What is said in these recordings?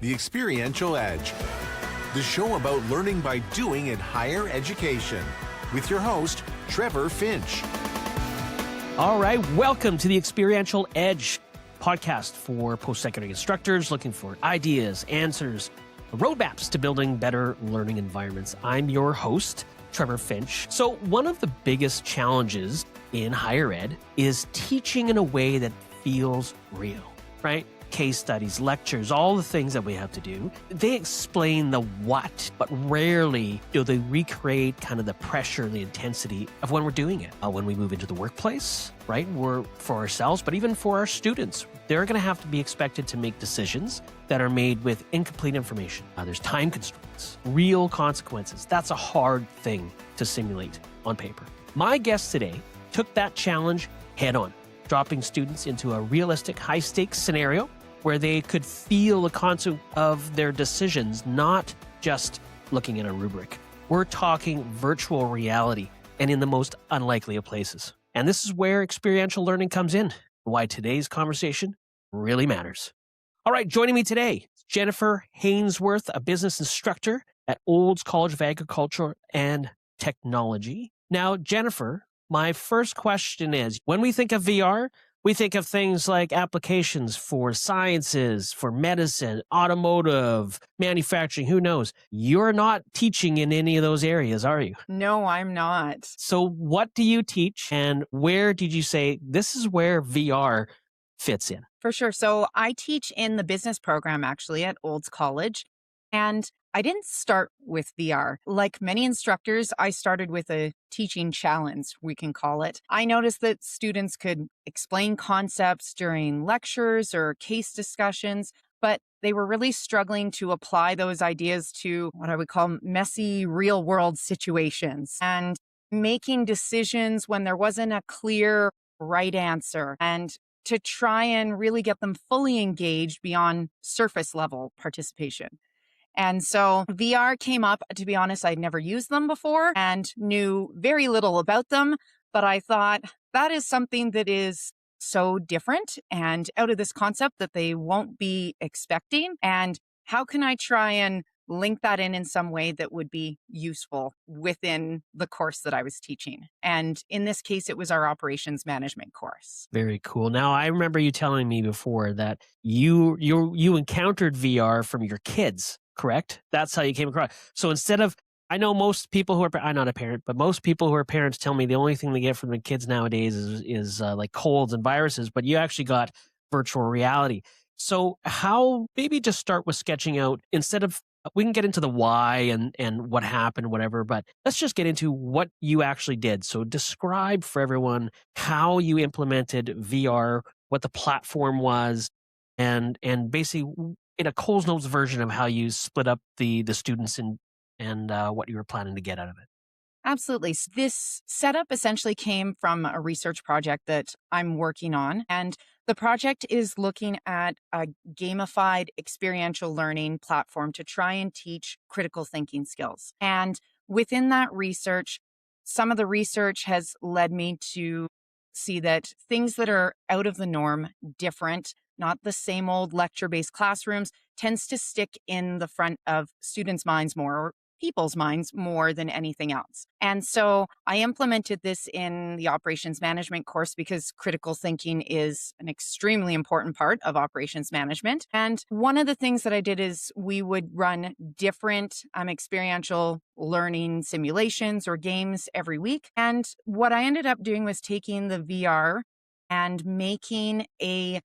The Experiential Edge, the show about learning by doing in higher education, with your host, Trevor Finch. All right, welcome to the Experiential Edge podcast for post-secondary instructors looking for ideas, answers, roadmaps to building better learning environments. I'm your host, Trevor Finch. So one of the biggest challenges in higher ed is teaching in a way that feels real, right? Case studies, lectures, all the things that we have to do. They explain the what, but rarely do they recreate kind of the pressure, the intensity of when we're doing it. When we move into the workplace, right? We're for ourselves, but even for our students, they're going to have to be expected to make decisions that are made with incomplete information. There's time constraints, real consequences. That's a hard thing to simulate on paper. My guest today took that challenge head on, dropping students into a realistic high-stakes scenario where they could feel the consequence of their decisions, not just looking at a rubric. We're talking virtual reality and in the most unlikely of places. And this is where experiential learning comes in, why today's conversation really matters. All right, joining me today, Jennifer Hainsworth, a business instructor at Olds College of Agriculture and Technology. Now, Jennifer, my first question is, when we think of VR, we think of things like applications for sciences, for medicine, automotive, manufacturing, who knows? You're not teaching in any of those areas, are you? No, I'm not. So what do you teach and where did you say this is where VR fits in? For sure. So I teach in the business program actually at Olds College, and I didn't start with VR. Like many instructors, I started with a teaching challenge, we can call it. I noticed that students could explain concepts during lectures or case discussions, but they were really struggling to apply those ideas to what I would call messy real world situations and making decisions when there wasn't a clear right answer, and to try and really get them fully engaged beyond surface level participation. And so VR came up. To be honest, I'd never used them before and knew very little about them, but I thought that is something that is so different and out of this concept that they won't be expecting. And how can I try and link that in some way that would be useful within the course that I was teaching? And in this case, it was our operations management course. Very cool. Now, I remember you telling me before that you encountered VR from your kids, correct? That's how you came across. So instead of, I know most people who are, I'm not a parent, but most people who are parents tell me the only thing they get from the kids nowadays is like colds and viruses, but you actually got virtual reality. So how, maybe just start with sketching out, instead of, we can get into the why and what happened, whatever, but let's just get into what you actually did. So describe for everyone how you implemented VR, what the platform was, and basically in a Coles Notes version of how you split up the students and what you were planning to get out of it. Absolutely. So this setup essentially came from a research project that I'm working on. And the project is looking at a gamified experiential learning platform to try and teach critical thinking skills. And within that research, some of the research has led me to see that things that are out of the norm, different, not the same old lecture-based classrooms, tends to stick in the front of students' minds more, or people's minds more than anything else. And so I implemented this in the operations management course because critical thinking is an extremely important part of operations management. And one of the things that I did is we would run different experiential learning simulations or games every week. And what I ended up doing was taking the VR and making a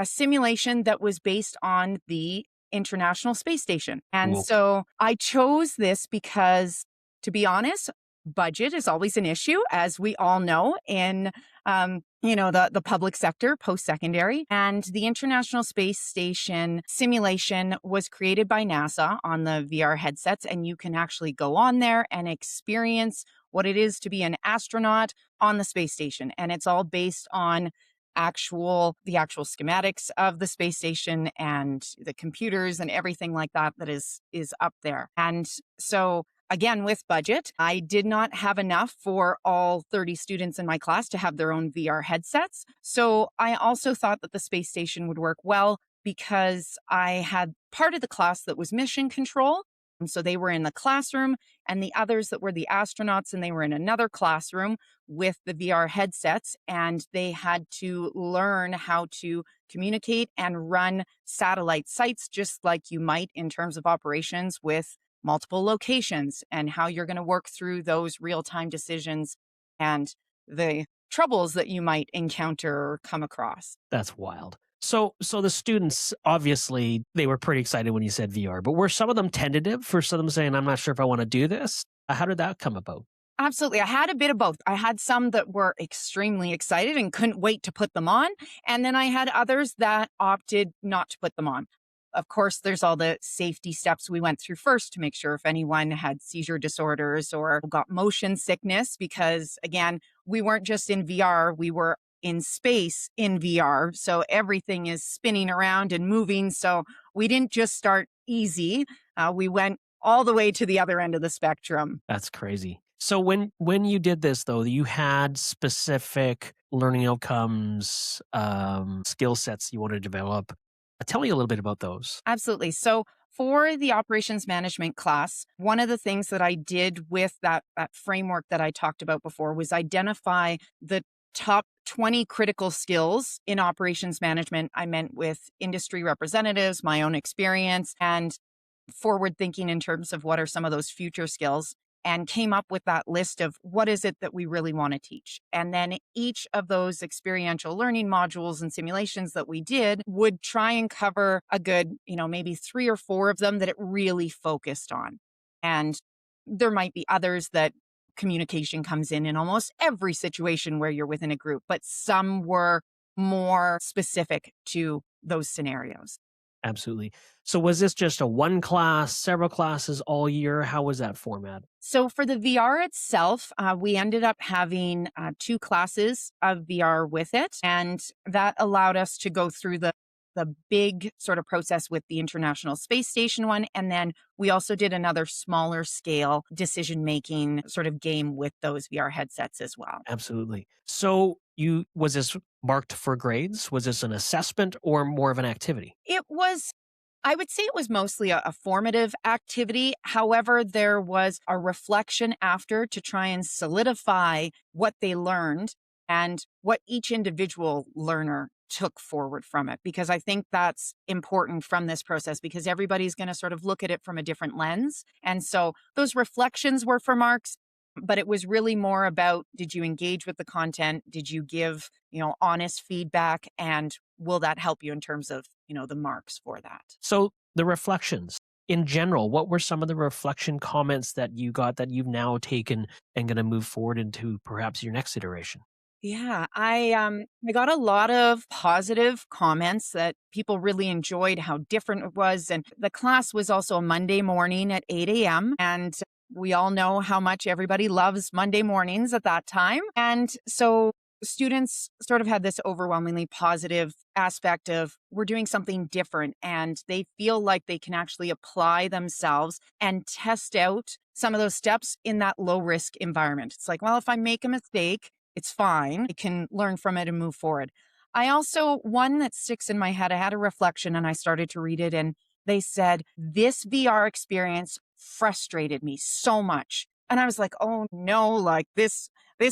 simulation that was based on the International Space Station. And Cool. So I chose this because, to be honest, budget is always an issue, as we all know, in the public sector, post-secondary. And the International Space Station simulation was created by NASA on the VR headsets, and you can actually go on there and experience what it is to be an astronaut on the space station. And it's all based on the actual schematics of the space station and the computers and everything like that is up there. And so again, with budget, I did not have enough for all 30 students in my class to have their own VR headsets. So I also thought that the space station would work well because I had part of the class that was mission control. And so they were in the classroom, and the others that were the astronauts, and they were in another classroom with the VR headsets, and they had to learn how to communicate and run satellite sites just like you might in terms of operations with multiple locations and how you're going to work through those real-time decisions and the troubles that you might encounter or come across. That's wild. So the students, obviously, they were pretty excited when you said VR, but were some of them tentative? For some of them saying, I'm not sure if I want to do this? How did that come about? Absolutely. I had a bit of both. I had some that were extremely excited and couldn't wait to put them on. And then I had others that opted not to put them on. Of course, there's all the safety steps we went through first to make sure if anyone had seizure disorders or got motion sickness, because again, we weren't just in VR, we were in space in VR. So everything is spinning around and moving. So we didn't just start easy. We went all the way to the other end of the spectrum. That's crazy. So when you did this, though, you had specific learning outcomes, skill sets you wanted to develop. Tell me a little bit about those. Absolutely. So for the operations management class, one of the things that I did with that framework that I talked about before was identify the top 20 critical skills in operations management. I meant with industry representatives, my own experience, and forward thinking in terms of what are some of those future skills, and came up with that list of what is it that we really want to teach. And then each of those experiential learning modules and simulations that we did would try and cover a good, maybe 3 or 4 of them that it really focused on. And there might be others that communication comes in almost every situation where you're within a group, but some were more specific to those scenarios. Absolutely. So was this just a one class, several classes all year? How was that format? So for the VR itself, we ended up having 2 classes of VR with it. And that allowed us to go through the big sort of process with the International Space Station one. And then we also did another smaller scale decision-making sort of game with those VR headsets as well. Absolutely. So was this marked for grades? Was this an assessment or more of an activity? I would say it was mostly a formative activity. However, there was a reflection after to try and solidify what they learned and what each individual learner took forward from it. Because I think that's important from this process because everybody's going to sort of look at it from a different lens. And so those reflections were for marks, but it was really more about, did you engage with the content? Did you give, honest feedback? And will that help you in terms of, the marks for that? So the reflections in general, what were some of the reflection comments that you got that you've now taken and going to move forward into perhaps your next iteration? Yeah, I got a lot of positive comments that people really enjoyed how different it was. And the class was also a Monday morning at 8 a.m. And we all know how much everybody loves Monday mornings at that time. And so students sort of had this overwhelmingly positive aspect of we're doing something different, and they feel like they can actually apply themselves and test out some of those steps in that low risk environment. It's like, well, if I make a mistake, it's fine. I can learn from it and move forward. I also, one that sticks in my head, I had a reflection and I started to read it, and they said, this VR experience frustrated me so much. And I was like, oh no, like this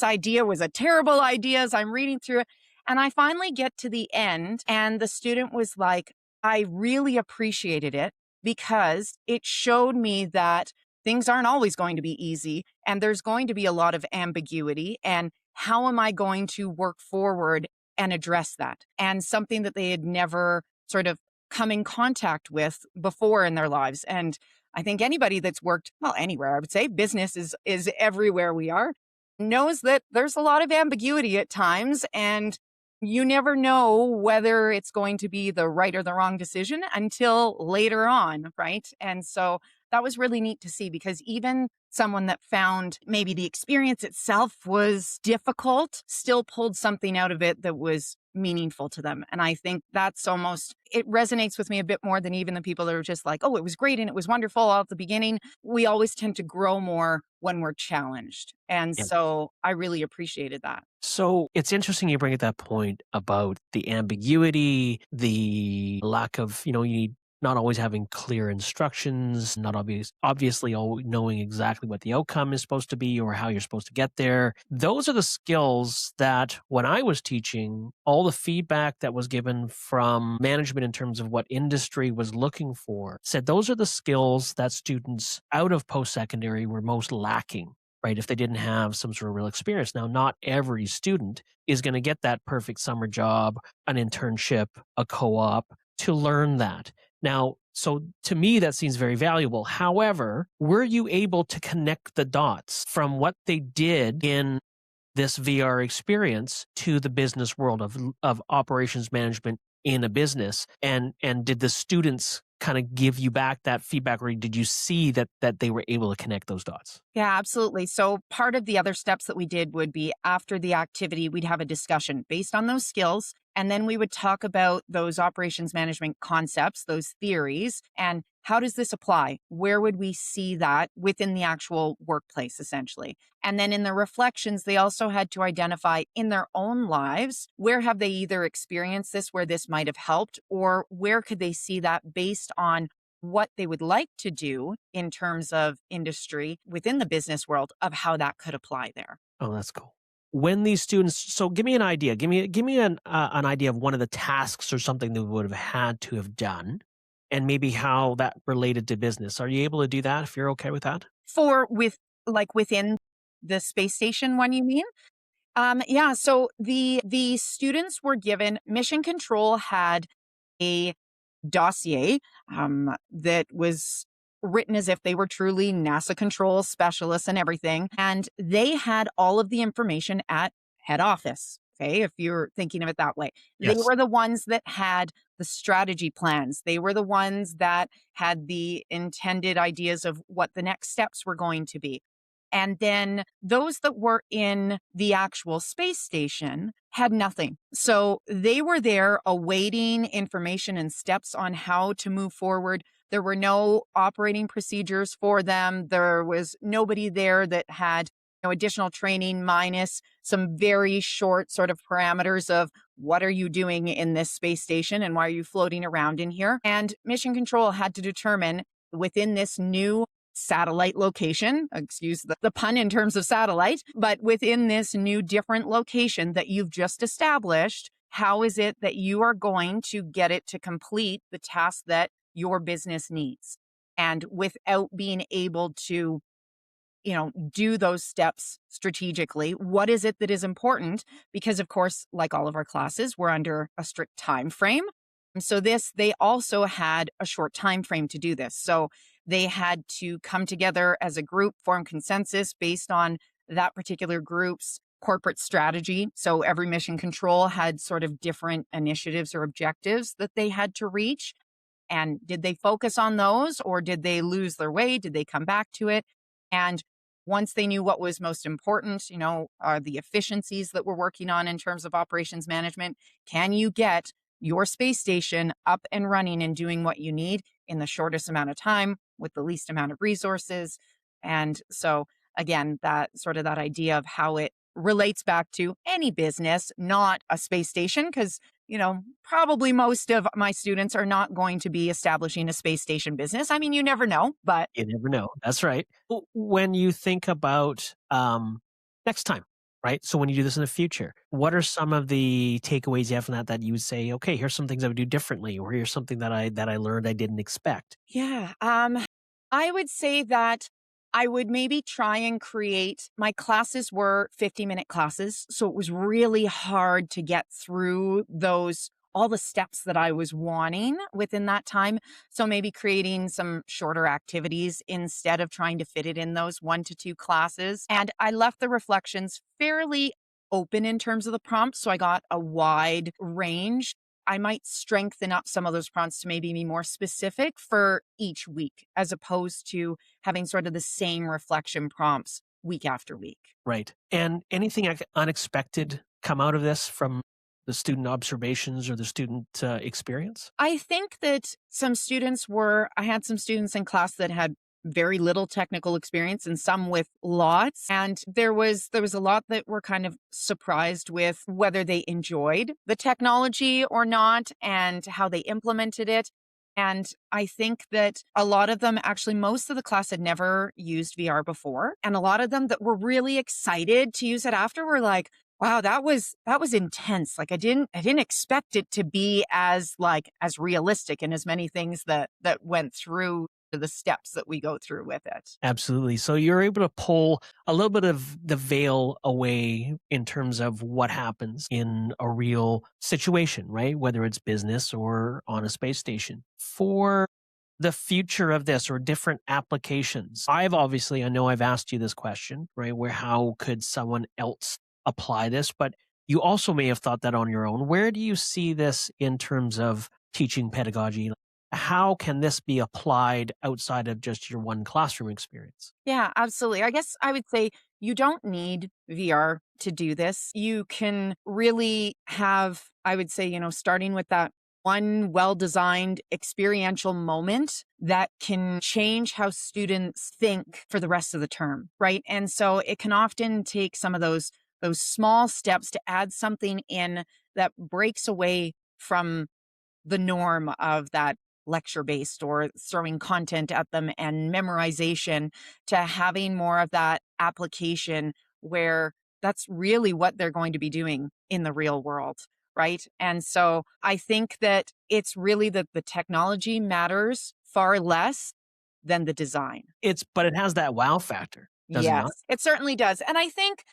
idea was a terrible idea as I'm reading through it. And I finally get to the end and the student was like, I really appreciated it because it showed me that things aren't always going to be easy and there's going to be a lot of ambiguity. And how am I going to work forward and address that? And something that they had never sort of come in contact with before in their lives. And I think anybody that's worked, well, anywhere, I would say business is everywhere we are, knows that there's a lot of ambiguity at times and you never know whether it's going to be the right or the wrong decision until later on, right? And so that was really neat to see because even someone that found maybe the experience itself was difficult still pulled something out of it that was meaningful to them. And I think that's almost, it resonates with me a bit more than even the people that are just like, oh, it was great and it was wonderful all at the beginning. We always tend to grow more when we're challenged. And Yeah. so I really appreciated that. So it's interesting you bring up that point about the ambiguity, the lack of, you need not always having clear instructions, not obviously knowing exactly what the outcome is supposed to be or how you're supposed to get there. Those are the skills that when I was teaching, all the feedback that was given from management in terms of what industry was looking for said those are the skills that students out of post-secondary were most lacking. Right, if they didn't have some sort of real experience. Now, not every student is going to get that perfect summer job, an internship, a co-op to learn that. Now, so to me, that seems very valuable. However, were you able to connect the dots from what they did in this VR experience to the business world of operations management in a business? And did the students kind of give you back that feedback, or did you see that they were able to connect those dots? Yeah, absolutely. So part of the other steps that we did would be after the activity, we'd have a discussion based on those skills. And then we would talk about those operations management concepts, those theories, and how does this apply? Where would we see that within the actual workplace, essentially? And then in the reflections, they also had to identify in their own lives, where have they either experienced this, where this might have helped, or where could they see that based on what they would like to do in terms of industry within the business world of how that could apply there. Oh, that's cool. When these students, so give me an idea. Give me an idea of one of the tasks or something they would have had to have done, and maybe how that related to business. Are you able to do that if you're okay with that? Within the space station one, you mean? Yeah. So the students were given, Mission Control had a dossier that was written as if they were truly NASA control specialists and everything. And they had all of the information at head office. Okay. If you're thinking of it that way, they Yes. were the ones that had the strategy plans. They were the ones that had the intended ideas of what the next steps were going to be. And then those that were in the actual space station had nothing. So they were there awaiting information and steps on how to move forward. There were no operating procedures for them. There was nobody there that had additional training minus some very short sort of parameters of what are you doing in this space station and why are you floating around in here? And Mission Control had to determine within this new satellite location, excuse the pun in terms of satellite, but within this new different location that you've just established, how is it that you are going to get it to complete the task that your business needs? And without being able to, do those steps strategically, what is it that is important? Because of course, like all of our classes, we're under a strict time frame. And so they also had a short time frame to do this. So they had to come together as a group, form consensus based on that particular group's corporate strategy. So every mission control had sort of different initiatives or objectives that they had to reach. And did they focus on those, or did they lose their way? Did they come back to it? And once they knew what was most important, are the efficiencies that we're working on in terms of operations management, can you get your space station up and running and doing what you need in the shortest amount of time with the least amount of resources? And so again, that idea of how it relates back to any business, not a space station, because probably most of my students are not going to be establishing a space station business. I mean, you never know, but You never know. That's right. When you think about next time, right? So when you do this in the future, what are some of the takeaways you have from that you would say, okay, here's some things I would do differently, or here's something that I learned I didn't expect? yeah, I would say that I would maybe try and create, my classes were 50-minute classes. So it was really hard to get through all the steps that I was wanting within that time. So maybe creating some shorter activities instead of trying to fit it in those 1 to 2 classes. And I left the reflections fairly open in terms of the prompts. So I got a wide range. I might strengthen up some of those prompts to maybe be more specific for each week, as opposed to having sort of the same reflection prompts week after week. Right. And anything unexpected come out of this from the student observations or the student experience? I think that I had some students in class that had very little technical experience and some with lots. And there was a lot that were kind of surprised with whether they enjoyed the technology or not and how they implemented it. And I think that a lot of them, actually, most of the class had never used VR before. And a lot of them that were really excited to use it after were like, wow, that was intense. Like I didn't expect it to be as realistic and as many things that went through the steps that we go through with it. Absolutely. So you're able to pull a little bit of the veil away in terms of what happens in a real situation, right? Whether it's business or on a space station. For the future of this or different applications, I know I've asked you this question, right? How could someone else apply this? But you also may have thought that on your own. Where do you see this in terms of teaching pedagogy? How can this be applied outside of just your one classroom experience? Yeah, absolutely. I guess I would say you don't need VR to do this. You can really have, I would say, starting with that one well-designed experiential moment that can change how students think for the rest of the term, right? And so it can often take some of those small steps to add something in that breaks away from the norm of that lecture-based or throwing content at them and memorization, to having more of that application where that's really what they're going to be doing in the real world, right? And so I think that it's really that the technology matters far less than the design. But it has that wow factor, does it not? Yes, it certainly does. And I think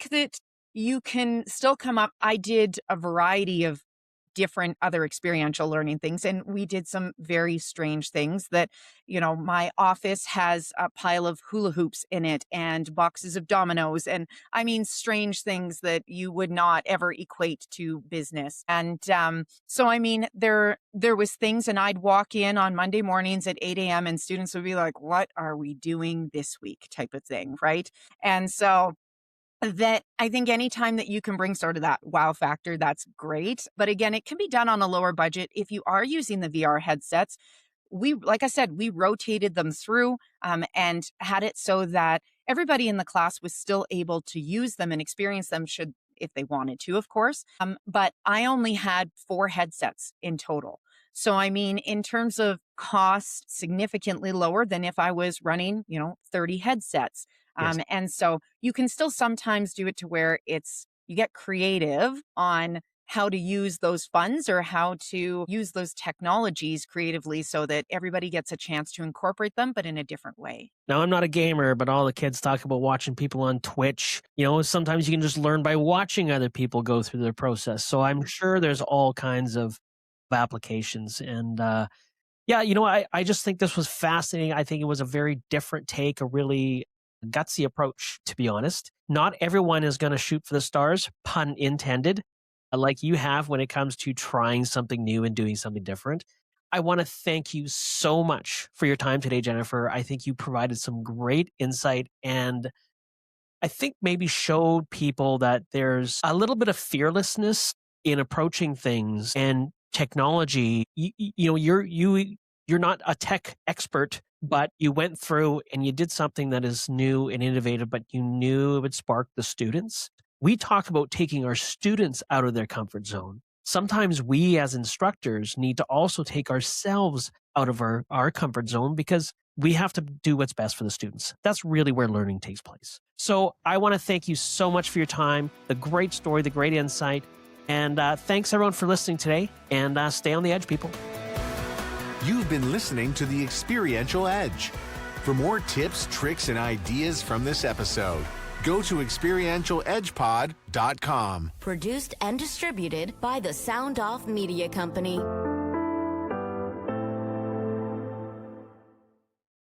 that you can still come up. I did a variety of different other experiential learning things, and we did some very strange things that, my office has a pile of hula hoops in it and boxes of dominoes, and I mean strange things that you would not ever equate to business. And so I mean there was things, and I'd walk in on Monday mornings at 8 a.m. and students would be like, what are we doing this week, type of thing, right? And so that I think anytime that you can bring sort of that wow factor, that's great. But again, it can be done on a lower budget. If you are using the VR headsets, like I said, we rotated them through and had it so that everybody in the class was still able to use them and experience them if they wanted to, of course. But I only had 4 headsets in total. So, I mean, in terms of cost, significantly lower than if I was running, 30 headsets. Yes. And so you can still sometimes do it to where you get creative on how to use those funds or how to use those technologies creatively so that everybody gets a chance to incorporate them, but in a different way. Now, I'm not a gamer, but all the kids talk about watching people on Twitch. Sometimes you can just learn by watching other people go through their process. So I'm sure there's all kinds of applications. And I just think this was fascinating. I think it was a very different take, a really gutsy approach, to be honest. Not everyone is going to shoot for the stars, pun intended, like you have when it comes to trying something new and doing something different. I want to thank you so much for your time today, Jennifer. I think you provided some great insight, and I think maybe showed people that there's a little bit of fearlessness in approaching things and technology. You're not a tech expert, but you went through and you did something that is new and innovative, but you knew it would spark the students. We talk about taking our students out of their comfort zone. Sometimes we as instructors need to also take ourselves out of our comfort zone because we have to do what's best for the students. That's really where learning takes place. So I want to thank you so much for your time, the great story, the great insight, and thanks everyone for listening today, and stay on the edge, people. You've been listening to the Experiential Edge. For more tips, tricks, and ideas from this episode, go to experientialedgepod.com. Produced and distributed by the Sound Off Media Company.